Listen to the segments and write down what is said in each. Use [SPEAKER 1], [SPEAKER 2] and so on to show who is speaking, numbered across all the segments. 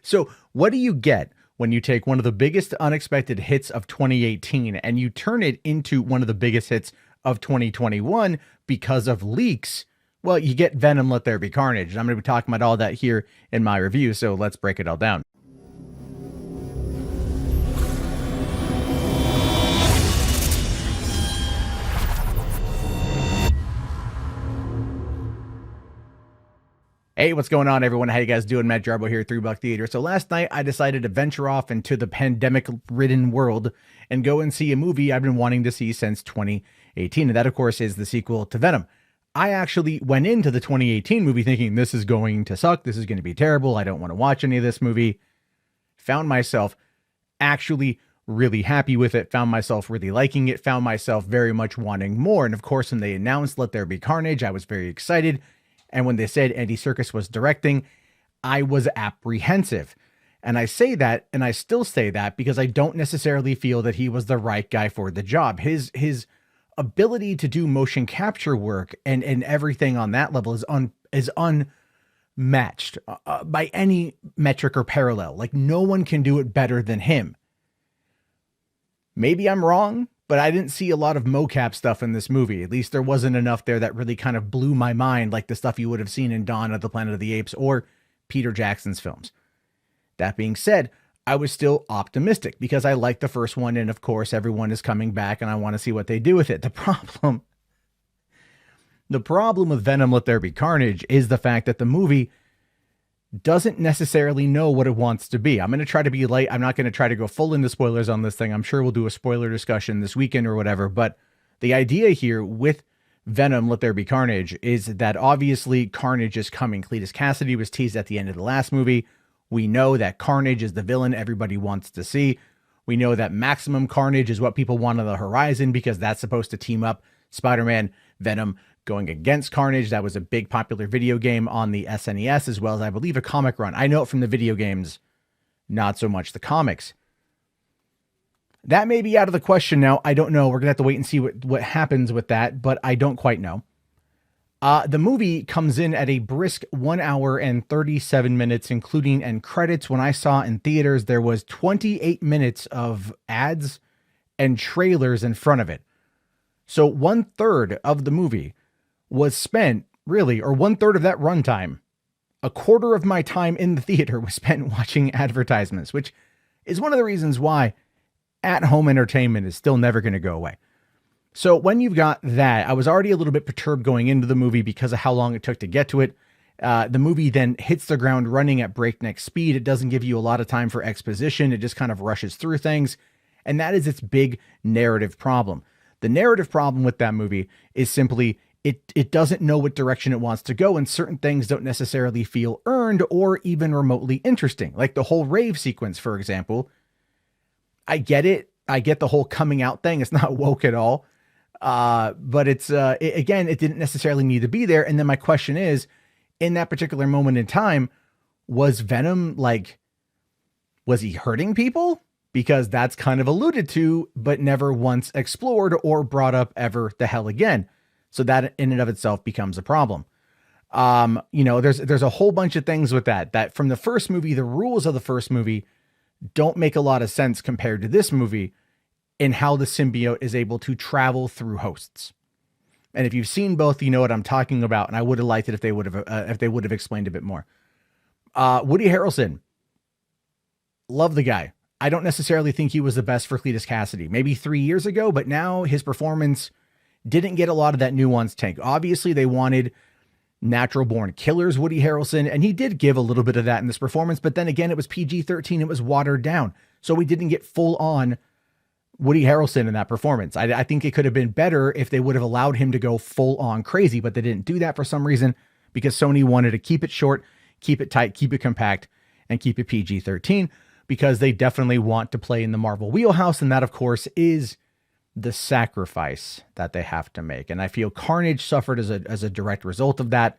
[SPEAKER 1] So what do you get when you take one of the biggest unexpected hits of 2018 and you turn it into one of the biggest hits of 2021 because of leaks? Well, you get Venom, Let There Be Carnage. And I'm going to be talking about all that here in my review. So let's break it all down. Hey, what's going on, everyone? How you guys doing? Matt Jarbo here, $3 Theater. So last night, I decided to venture off into the pandemic-ridden world and go and see a movie I've been wanting to see since 2018. And that, of course, is the sequel to Venom. I actually went into the 2018 movie thinking this is going to suck. This is going to be terrible. I don't want to watch any of this movie. Found myself actually really happy with it. Found myself really liking it. Found myself very much wanting more. And of course, when they announced Let There Be Carnage, I was very excited. And when they said Andy Serkis was directing, I was apprehensive. And I say that, and I still say that, because I don't necessarily feel that he was the right guy for the job. His ability to do motion capture work and everything on that level is unmatched by any metric or parallel. Like, no one can do it better than him. Maybe I'm wrong, but I didn't see a lot of mocap stuff in this movie. At least there wasn't enough there that really kind of blew my mind, like the stuff you would have seen in Dawn of the Planet of the Apes or Peter Jackson's films. That being said, I was still optimistic because I liked the first one. And of course, everyone is coming back and I want to see what they do with it. The problem with Venom, Let There Be Carnage is the fact that the movie doesn't necessarily know what it wants to be. I'm going to try to be light. I'm not going to try to go full into spoilers on this thing. I'm sure we'll do a spoiler discussion this weekend or whatever. But the idea here with Venom, Let There Be Carnage is that obviously Carnage is coming. Cletus Kasady was teased at the end of the last movie. We know that Carnage is the villain everybody wants to see. We know that Maximum Carnage is what people want on the horizon because that's supposed to team up Spider-Man, Venom, going against Carnage. That was a big popular video game on the SNES, as well as I believe a comic run. I know it from the video games, not so much the comics. That may be out of the question now. I don't know. We're gonna have to wait and see what happens with that, but I don't quite know. The movie comes in at a brisk 1 hour and 37 minutes, including end credits. When I saw in theaters, there was 28 minutes of ads and trailers in front of it. So 1/3 of the movie was spent, really, or 1/3 of that runtime, a quarter of my time in the theater was spent watching advertisements, which is one of the reasons why at-home entertainment is still never going to go away. So when you've got that, I was already a little bit perturbed going into the movie because of how long it took to get to it. The movie then hits the ground running at breakneck speed. It doesn't give you a lot of time for exposition. It just kind of rushes through things. And that is its big narrative problem. The narrative problem with that movie is simply it doesn't know what direction it wants to go, and certain things don't necessarily feel earned or even remotely interesting. Like the whole rave sequence, for example. I get it. I get the whole coming out thing. It's not woke at all. But again, it didn't necessarily need to be there. And then my question is, in that particular moment in time, was Venom was he hurting people? Because that's kind of alluded to, but never once explored or brought up ever the hell again. So that in and of itself becomes a problem. There's a whole bunch of things with that from the first movie. The rules of the first movie don't make a lot of sense compared to this movie in how the symbiote is able to travel through hosts. And if you've seen both, you know what I'm talking about. And I would have liked it if they would have explained a bit more. Woody Harrelson, love the guy. I don't necessarily think he was the best for Cletus Kasady, maybe 3 years ago, but now his performance didn't get a lot of that nuanced take. Obviously, they wanted natural born killers, Woody Harrelson, and he did give a little bit of that in this performance, but then again, it was PG-13, it was watered down. So we didn't get full on Woody Harrelson in that performance. I think it could have been better if they would have allowed him to go full on crazy, but they didn't do that for some reason because Sony wanted to keep it short, keep it tight, keep it compact, and keep it PG-13 because they definitely want to play in the Marvel wheelhouse. And that, of course, is the sacrifice that they have to make. And I feel Carnage suffered as a direct result of that.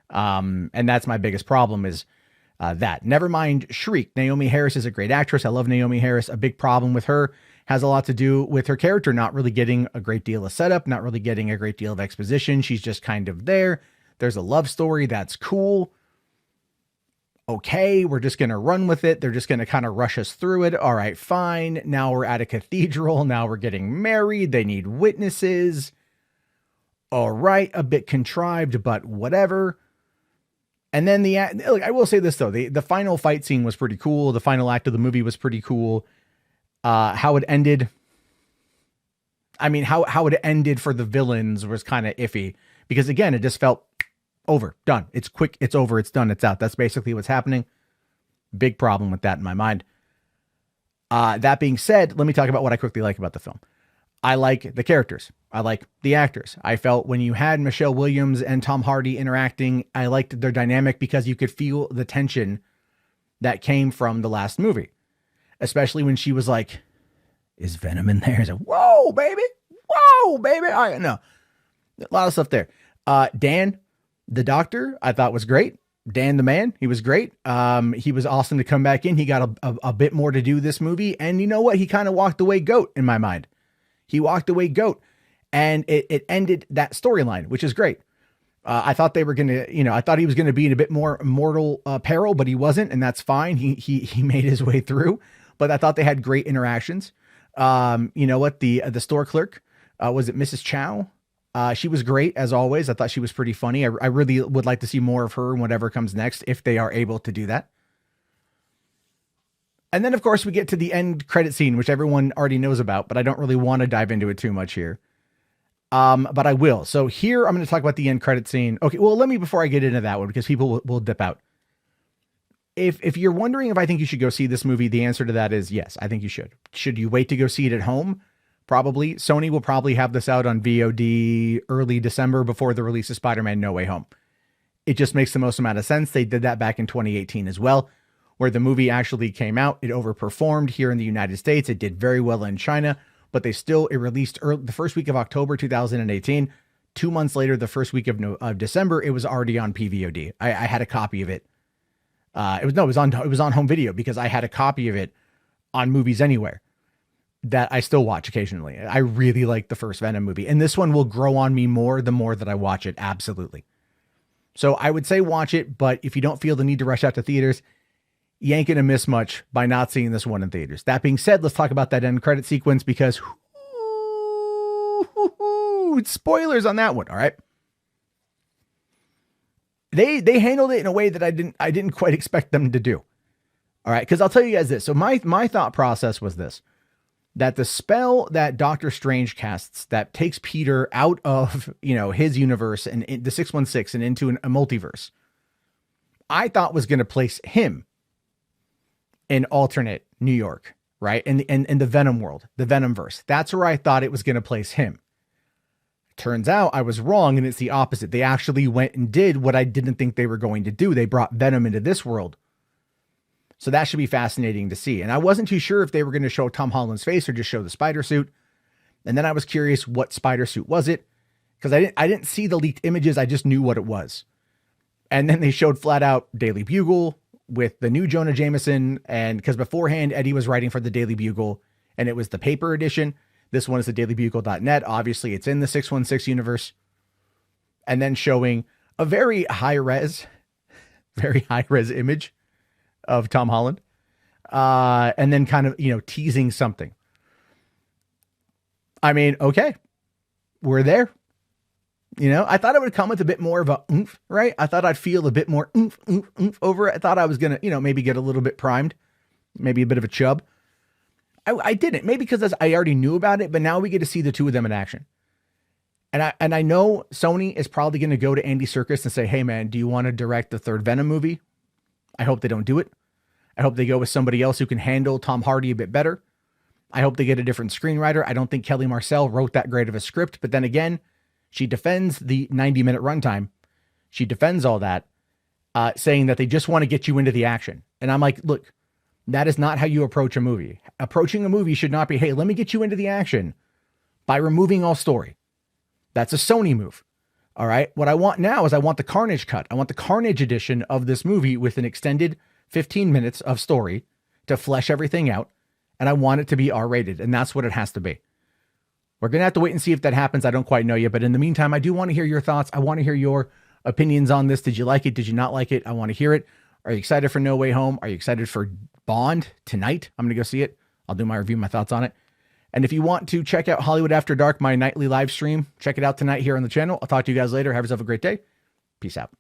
[SPEAKER 1] And that's my biggest problem is that. Never mind Shriek. Naomie Harris is a great actress. I love Naomie Harris. A big problem with her has a lot to do with her character not really getting a great deal of setup, not really getting a great deal of exposition. She's just kind of there. There's a love story. That's cool. okay, we're just going to run with it. They're just going to kind of rush us through it. All right, fine. Now we're at a cathedral. Now we're getting married. They need witnesses. All right, a bit contrived, but whatever. And then I will say this though, the final fight scene was pretty cool. The final act of the movie was pretty cool. How it ended. I mean, how it ended for the villains was kind of iffy because again, it just felt over, done. It's quick. It's over. It's done. It's out. That's basically what's happening. Big problem with that in my mind. That being said, let me talk about what I quickly like about the film. I like the characters. I like the actors. I felt when you had Michelle Williams and Tom Hardy interacting, I liked their dynamic because you could feel the tension that came from the last movie, especially when she was like, is Venom in there? It's like, whoa, baby. Whoa, baby. I know a lot of stuff there. Dan, the doctor, I thought was great. Dan, the man, he was great. He was awesome to come back in. He got a bit more to do this movie. And you know what? He kind of walked away goat in my mind. He walked away goat, and it ended that storyline, which is great. I thought they were going to, I thought he was going to be in a bit more mortal peril, but he wasn't. And that's fine. He made his way through, but I thought they had great interactions. You know what? The store clerk, was it Mrs. Chow? She was great as always. I thought she was pretty funny. I really would like to see more of her in whatever comes next, if they are able to do that. And then of course we get to the end credit scene, which everyone already knows about, but I don't really want to dive into it too much here. But I will. So here I'm going to talk about the end credit scene. Okay. Well, before I get into that one, because people will dip out. If you're wondering if I think you should go see this movie, the answer to that is yes, I think you should. Should you wait to go see it at home? Probably. Sony will probably have this out on VOD early December before the release of Spider-Man No Way Home. It just makes the most amount of sense. They did that back in 2018 as well, where the movie actually came out. It overperformed here in the United States. It did very well in China, but it released the first week of October 2018. 2 months later, the first week of December, it was already on PVOD. I had a copy of it. It was on home video because I had a copy of it on Movies Anywhere that I still watch occasionally. I really like the first Venom movie, and this one will grow on me more the more that I watch it. Absolutely. So I would say watch it, but if you don't feel the need to rush out to theaters, you ain't gonna miss much by not seeing this one in theaters. That being said, let's talk about that end credit sequence because spoilers on that one. All right. They handled it in a way that I didn't quite expect them to do. All right. Cause I'll tell you guys this. So my thought process was this, that the spell that Doctor Strange casts that takes Peter out of, his universe and the 616 and into a multiverse, I thought was going to place him in alternate New York, right? In the Venom world, the Venomverse. That's where I thought it was going to place him. Turns out I was wrong, and it's the opposite. They actually went and did what I didn't think they were going to do. They brought Venom into this world. So that should be fascinating to see. And I wasn't too sure if they were going to show Tom Holland's face or just show the spider suit. And then I was curious, what spider suit was it? Because I didn't see the leaked images. I just knew what it was. And then they showed flat out Daily Bugle with the new Jonah Jameson. And because beforehand, Eddie was writing for the Daily Bugle and it was the paper edition. This one is the dailybugle.net. Obviously it's in the 616 universe. And then showing a very high res image of Tom Holland. And then kind of, teasing something. I mean, okay, we're there. I thought it would come with a bit more of a oomph, right? I thought I'd feel a bit more oomph over it. I thought I was going to, maybe get a little bit primed, maybe a bit of a chub. I didn't, maybe because I already knew about it, but now we get to see the two of them in action. And I know Sony is probably going to go to Andy Serkis and say, hey man, do you want to direct the third Venom movie? I hope they don't do it. I hope they go with somebody else who can handle Tom Hardy a bit better. I hope they get a different screenwriter. I don't think Kelly Marcel wrote that great of a script, but then again, she defends the 90-minute runtime. She defends all that, saying that they just want to get you into the action. And I'm like, look, that is not how you approach a movie. Approaching a movie should not be, hey, let me get you into the action by removing all story. That's a Sony move. All right. What I want now is I want the Carnage cut. I want the Carnage edition of this movie with an extended 15 minutes of story to flesh everything out. And I want it to be R-rated. And that's what it has to be. We're going to have to wait and see if that happens. I don't quite know yet. But in the meantime, I do want to hear your thoughts. I want to hear your opinions on this. Did you like it? Did you not like it? I want to hear it. Are you excited for No Way Home? Are you excited for Bond tonight? I'm going to go see it. I'll do my review, my thoughts on it. And if you want to check out Hollywood After Dark, my nightly live stream, check it out tonight here on the channel. I'll talk to you guys later. Have yourself a great day. Peace out.